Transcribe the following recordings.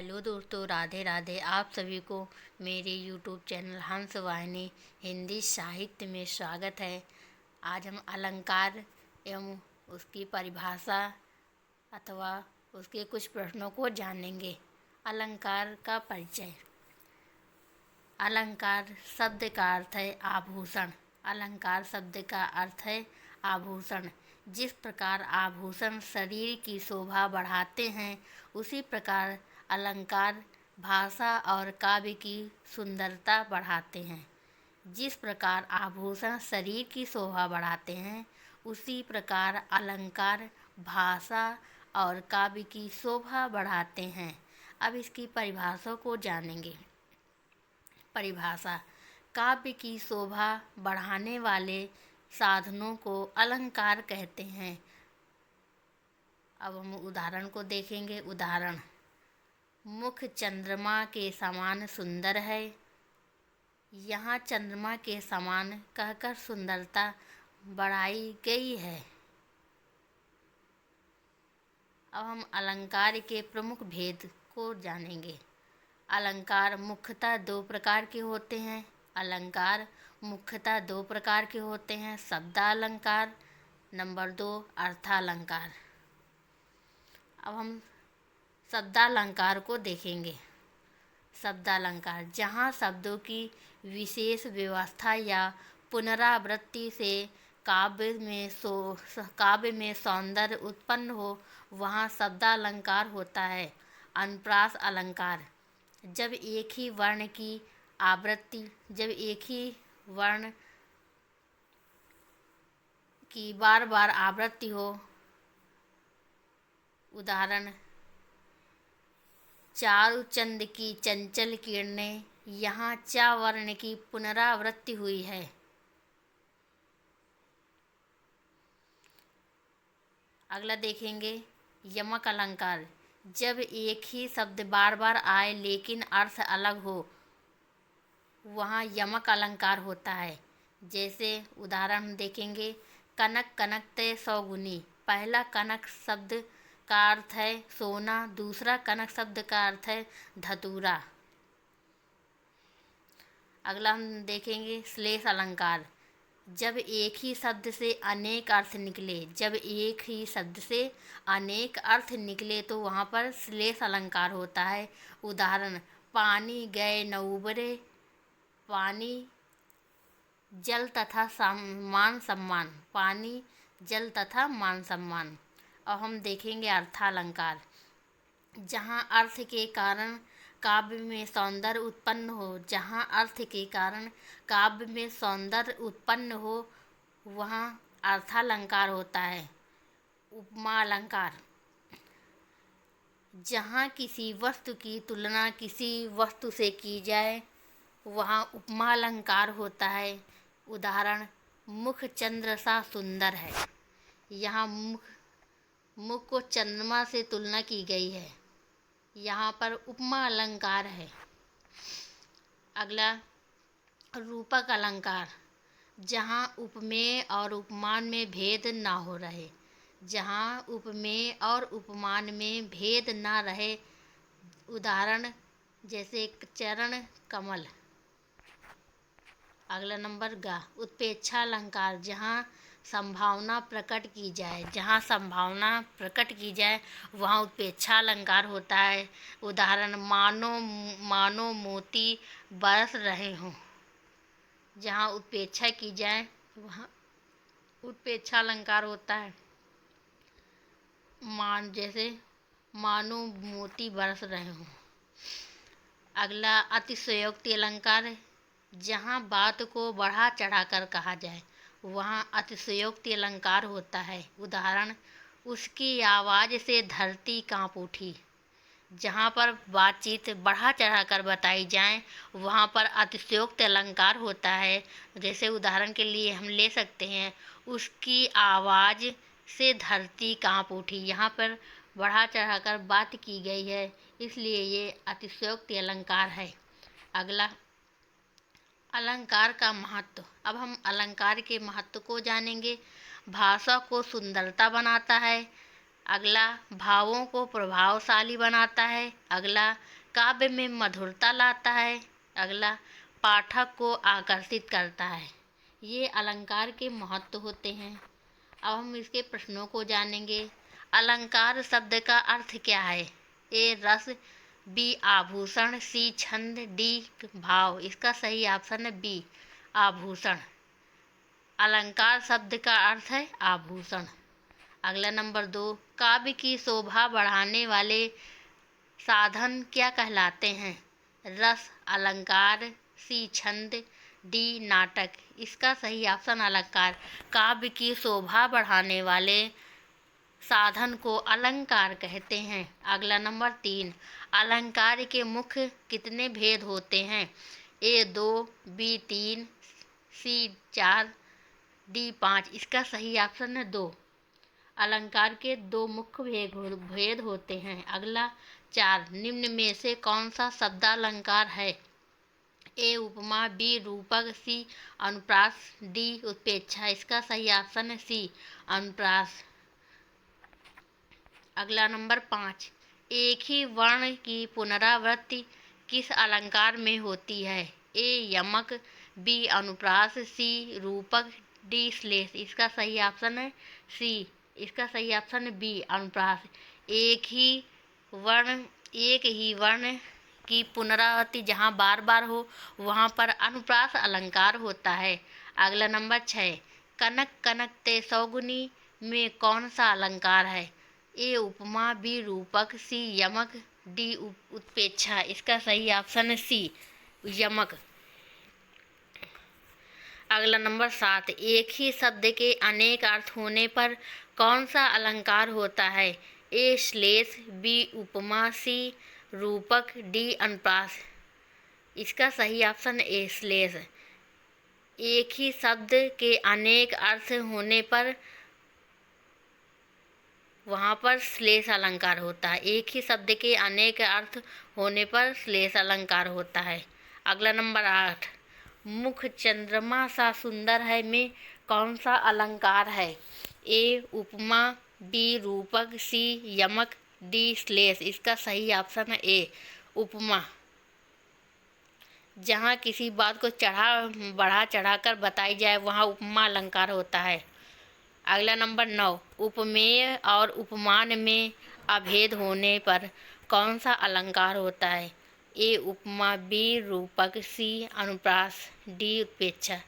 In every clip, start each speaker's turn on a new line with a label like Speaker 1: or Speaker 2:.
Speaker 1: Hello दोस्तों, राधे राधे। आप सभी को मेरे यूट्यूब चैनल हंस वाहिनी हिंदी साहित्य में स्वागत है। आज हम अलंकार एवं उसकी परिभाषा अथवा उसके कुछ प्रश्नों को जानेंगे। अलंकार का परिचय। अलंकार शब्द का अर्थ है आभूषण। अलंकार शब्द का अर्थ है आभूषण। जिस प्रकार आभूषण शरीर की शोभा बढ़ाते हैं, उसी प्रकार अलंकार भाषा और काव्य की सुंदरता बढ़ाते हैं। जिस प्रकार आभूषण शरीर की शोभा बढ़ाते हैं, उसी प्रकार अलंकार भाषा और काव्य की शोभा बढ़ाते हैं। अब इसकी परिभाषा को जानेंगे। परिभाषा। काव्य की शोभा बढ़ाने वाले साधनों को अलंकार कहते हैं। अब हम उदाहरण को देखेंगे। उदाहरण: मुख चंद्रमा के समान सुंदर है। यहाँ चंद्रमा के समान कहकर सुंदरता बढ़ाई गई है। अब हम अलंकार के प्रमुख भेद को जानेंगे। अलंकार मुख्यतः दो प्रकार के होते हैं। शब्दालंकार, नंबर 2 अर्थालंकार। अब हम शब्दालंकार को देखेंगे। शब्दालंकार जहाँ शब्दों की विशेष व्यवस्था या पुनरावृत्ति से काव्य में सौंदर्य उत्पन्न हो, वहाँ शब्दालंकार होता है। अनुप्रास अलंकार जब एक ही वर्ण की बार बार आवृत्ति हो। उदाहरण: चारुचंद की चंचल किरणें, यहाँ चा वर्ण की पुनरावृत्ति हुई है। अगला देखेंगे यमक अलंकार। जब एक ही शब्द बार बार आए लेकिन अर्थ अलग हो, वहाँ यमक अलंकार होता है। जैसे उदाहरण देखेंगे। कनक कनकते सौगुनी। पहला कनक शब्द का अर्थ है सोना, दूसरा कनक शब्द का अर्थ है धतूरा। अगला हम देखेंगे श्लेष अलंकार। जब एक ही शब्द से अनेक अर्थ निकले तो वहाँ पर श्लेष अलंकार होता है। उदाहरण: पानी गए न उबरे। पानी जल तथा मान सम्मान। पानी जल तथा मान सम्मान। अब हम देखेंगे अर्थालंकार। जहाँ अर्थ के कारण काव्य में सौंदर्य उत्पन्न हो, वहाँ अर्थालंकार होता है। उपमा अलंकार जहाँ किसी वस्तु की तुलना किसी वस्तु से की जाए, वहाँ उपमा अलंकार होता है। उदाहरण: मुख चंद्र सा सुंदर है। यहाँ मुख को चंद्रमा से तुलना की गई है, यहाँ पर उपमा अलंकार है। अगला रूपक अलंकार। जहाँ उपमेय और उपमान में भेद ना रहे। उदाहरण: जैसे चरण कमल। अगला नंबर उत्प्रेक्षा अलंकार। जहाँ संभावना प्रकट की जाए, वहाँ उत्प्रेक्षा अलंकार होता है। उदाहरण: मानो मोती बरस रहे हों। जहाँ उत्प्रेक्षा की जाए, वहाँ उत्प्रेक्षा अलंकार होता है। जैसे मानो मोती बरस रहे हों। अगला अतिशयोक्ति अलंकार। जहाँ बात को बढ़ा चढ़ाकर कहा जाए, वहाँ अतिशयोक्ति अलंकार होता है। उदाहरण: उसकी आवाज़ से धरती काँप उठी। जहाँ पर बातचीत बढ़ा चढ़ाकर बताई जाए, वहाँ पर अतिशयोक्ति अलंकार होता है। जैसे उदाहरण के लिए हम ले सकते हैं, उसकी आवाज़ से धरती काँप उठी। यहाँ पर बढ़ा चढ़ाकर बात की गई है, इसलिए ये अतिशयोक्ति अलंकार है। अगला अलंकार का महत्व। अब हम अलंकार के महत्व को जानेंगे। भाषा को सुंदरता बनाता है। अगला भावों को प्रभावशाली बनाता है। अगला काव्य में मधुरता लाता है। अगला पाठक को आकर्षित करता है। ये अलंकार के महत्व होते हैं। अब हम इसके प्रश्नों को जानेंगे। अलंकार शब्द का अर्थ क्या है? ए रस, बी आभूषण, सी छंद, डी भाव। इसका सही ऑप्शन है बी आभूषण। अलंकार शब्द का अर्थ है आभूषण। अगला नंबर 2, काव्य की शोभा बढ़ाने वाले साधन क्या कहलाते हैं? रस, अलंकार, सी छंद, डी नाटक। इसका सही ऑप्शन अलंकार। काव्य की शोभा बढ़ाने वाले साधन को अलंकार कहते हैं। अगला नंबर 3, अलंकार के मुख्य कितने भेद होते हैं? ए 2, बी 3, सी 4, डी 5। इसका सही ऑप्शन है 2। अलंकार के 2 मुख्य भेद होते हैं। अगला 4, निम्न में से कौन सा शब्दालंकार है? ए उपमा, बी रूपक, सी अनुप्रास, डी उत्प्रेक्षा। इसका सही ऑप्शन है सी अनुप्रास। अगला नंबर 5, एक ही वर्ण की पुनरावृत्ति किस अलंकार में होती है? ए यमक, बी अनुप्रास, सी रूपक, डी श्लेष। इसका सही ऑप्शन है सी। इसका सही ऑप्शन है बी अनुप्रास। एक ही वर्ण की पुनरावृत्ति जहाँ बार बार हो वहाँ पर अनुप्रास अलंकार होता है। अगला नंबर 6, कनक कनकते सौगुनी में कौन सा अलंकार है? ए उपमा, बी रूपक, सी यमक, डी उत्प्रेक्षा। इसका सही ऑप्शन है सी यमक। अगला नंबर 7, एक ही शब्द के अनेक अर्थ होने पर कौन सा अलंकार होता है? ए श्लेष, बी उपमा, सी रूपक, डी अनुप्रास। इसका सही ऑप्शन ए श्लेष। एक ही शब्द के अनेक अर्थ होने पर वहाँ पर श्लेष अलंकार होता है। एक ही शब्द के अनेक अर्थ होने पर श्लेष अलंकार होता है। अगला नंबर 8, मुख चंद्रमा सा सुंदर है में कौन सा अलंकार है? ए उपमा, बी रूपक, सी यमक, डी श्लेष। इसका सही ऑप्शन है ए उपमा। जहाँ किसी बात को बढ़ा चढ़ाकर बताई जाए वहाँ उपमा अलंकार होता है। अगला नंबर 9, उपमेय और उपमान में अभेद होने पर कौन सा अलंकार होता है? ए उपमा, बी रूपक, सी अनुप्रास, डी उत्प्रेक्षा।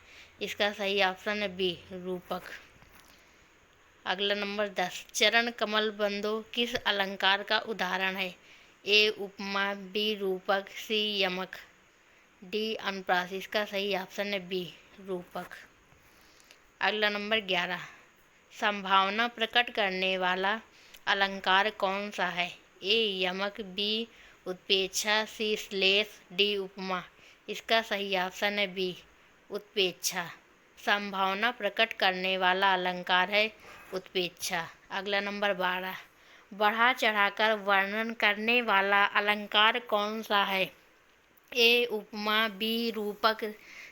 Speaker 1: इसका सही ऑप्शन है बी रूपक। अगला नंबर 10, चरण कमल बंदो किस अलंकार का उदाहरण है? ए उपमा, बी रूपक, सी यमक, डी अनुप्रास। इसका सही ऑप्शन है बी रूपक। अगला नंबर 11, संभावना प्रकट करने वाला अलंकार कौन सा है? ए यमक, बी उत्प्रेक्षा, सी श्लेष, डी उपमा। इसका सही ऑप्शन है बी उत्प्रेक्षा। संभावना प्रकट करने वाला अलंकार है उत्प्रेक्षा। अगला नंबर 12, बढ़ा चढ़ाकर वर्णन करने वाला अलंकार कौन सा है? ए उपमा, बी रूपक,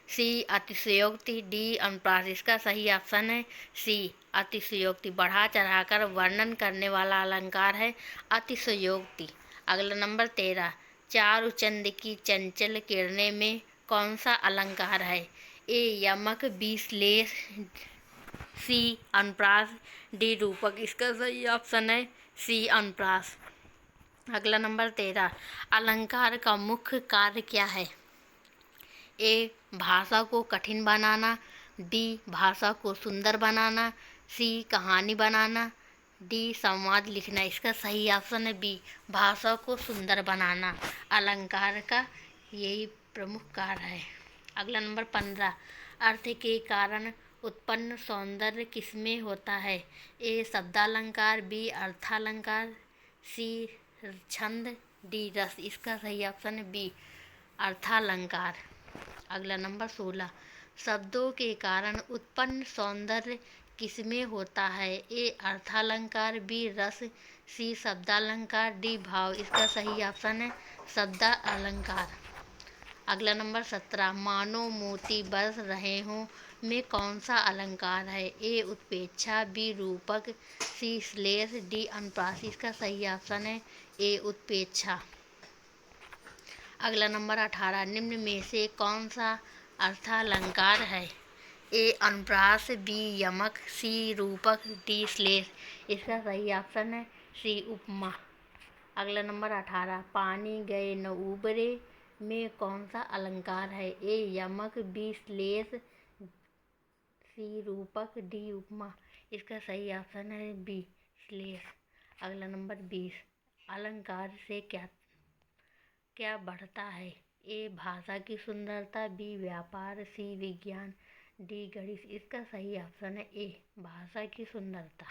Speaker 1: सी अतिशयोक्ति, डी अनुप्रास। इसका सही ऑप्शन है सी अतिशयोक्ति। बढ़ा चढ़ाकर वर्णन करने वाला अलंकार है अतिशयोक्ति। अगला नंबर 13, चारु चंद की चंचल किरणें में कौन सा अलंकार है? ए यमक, बी श्लेष, सी अनुप्रास, डी रूपक। इसका सही ऑप्शन है सी अनुप्रास। अगला नंबर 13, अलंकार का मुख्य कार्य क्या है? ए भाषा को कठिन बनाना, बी भाषा को सुंदर बनाना, सी कहानी बनाना, डी संवाद लिखना। इसका सही ऑप्शन है बी भाषा को सुंदर बनाना। अलंकार का यही प्रमुख कार्य है। अगला नंबर 15, अर्थ के कारण उत्पन्न सौंदर्य किसमें होता है? ए शब्दालंकार, बी अर्थालंकार, सी छंद, डी रस। इसका सही ऑप्शन है बी अर्थालंकार। अगला नंबर 16, शब्दों के कारण उत्पन्न सौंदर्य किसमें होता है? ए अर्थालंकार, बी रस, सी शब्दालंकार, डी भाव। इसका सही ऑप्शन है शब्दालंकार। अगला नंबर 17, मानो मोती बरस रहे हों में कौन सा अलंकार है? ए उत्प्रेक्षा, बी रूपक, सी श्लेष, डी अनुप्रास। इसका सही ऑप्शन है ए उत्प्रेक्षा। अगला नंबर 18, निम्न में से कौन सा अर्थालंकार है? ए अनुप्रास, बी यमक, सी रूपक, डी श्लेष। इसका सही ऑप्शन है सी उपमा। अगला नंबर 18, पानी गए न उबरे में कौन सा अलंकार है? ए यमक, बी श्लेष, सी रूपक, डी उपमा। इसका सही ऑप्शन है बी श्लेष। अगला नंबर 20, अलंकार से क्या क्या बढ़ता है? ए भाषा की सुंदरता, बी व्यापार, सी विज्ञान, डी गणित। इसका सही ऑप्शन है ए भाषा की सुंदरता।